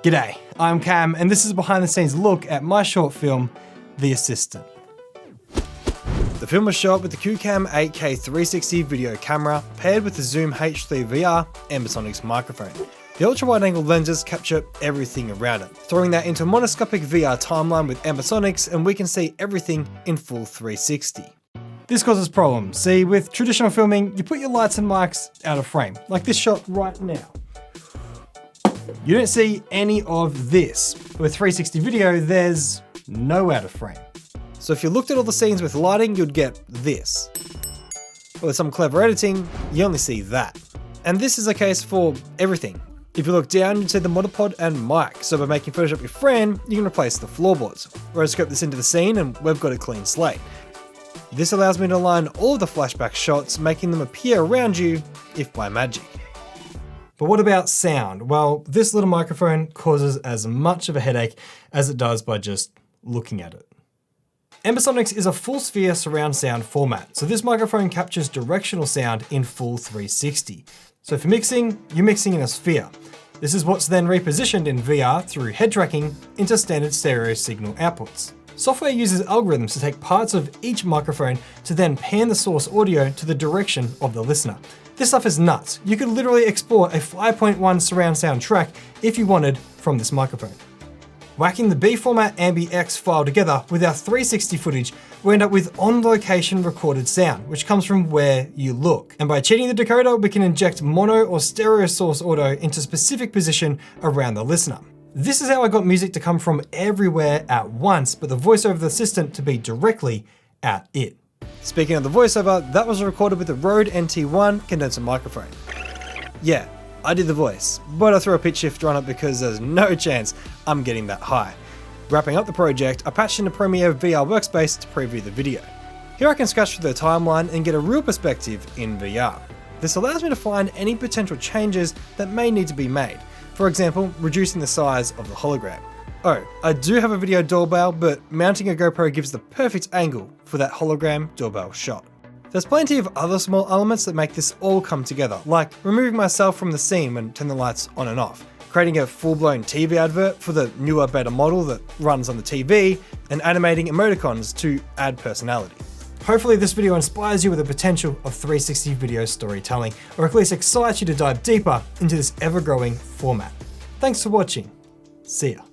G'day, I'm Cam, and this is a behind the scenes look at my short film, The Assistant. The film was shot with the QCam 8K 360 video camera paired with the Zoom H3 VR Ambisonics microphone. The ultra-wide angle lenses capture everything around it, throwing that into a monoscopic VR timeline with Ambisonics, and we can see everything in full 360. This causes problems. See, with traditional filming, you put your lights and mics out of frame, like this shot right now. You don't see any of this. With 360 video, there's no out of frame. So if you looked at all the scenes with lighting, you'd get this. But with some clever editing, you only see that. And this is the case for everything. If you look down, you'd see the monopod and mic, so by making Photoshop your friend, you can replace the floorboards. Rotoscope this into the scene and we've got a clean slate. This allows me to align all of the flashback shots, making them appear around you, if by magic. But what about sound? Well, this little microphone causes as much of a headache as it does by just looking at it. Ambisonics is a full sphere surround sound format, so this microphone captures directional sound in full 360. So for mixing, you're mixing in a sphere. This is what's then repositioned in VR through head tracking into standard stereo signal outputs. Software uses algorithms to take parts of each microphone to then pan the source audio to the direction of the listener. This stuff is nuts. You could literally export a 5.1 surround sound track if you wanted from this microphone. Whacking the B format AmbiX file together with our 360 footage, we end up with on-location recorded sound, which comes from where you look. And by cheating the decoder, we can inject mono or stereo source audio into a specific position around the listener. This is how I got music to come from everywhere at once, but the voiceover of the assistant to be directly at it. Speaking of the voiceover, that was recorded with the Rode NT1 condenser microphone. Yeah, I did the voice, but I threw a pitch shifter on it because there's no chance I'm getting that high. Wrapping up the project, I patched into Premiere VR Workspace to preview the video. Here I can scratch through the timeline and get a real perspective in VR. This allows me to find any potential changes that may need to be made. For example, reducing the size of the hologram. Oh, I do have a video doorbell, but mounting a GoPro gives the perfect angle for that hologram doorbell shot. There's plenty of other small elements that make this all come together, like removing myself from the scene when turning the lights on and off, creating a full-blown TV advert for the newer beta model that runs on the TV, and animating emoticons to add personality. Hopefully this video inspires you with the potential of 360 video storytelling, or at least excites you to dive deeper into this ever-growing format. Thanks for watching. See ya.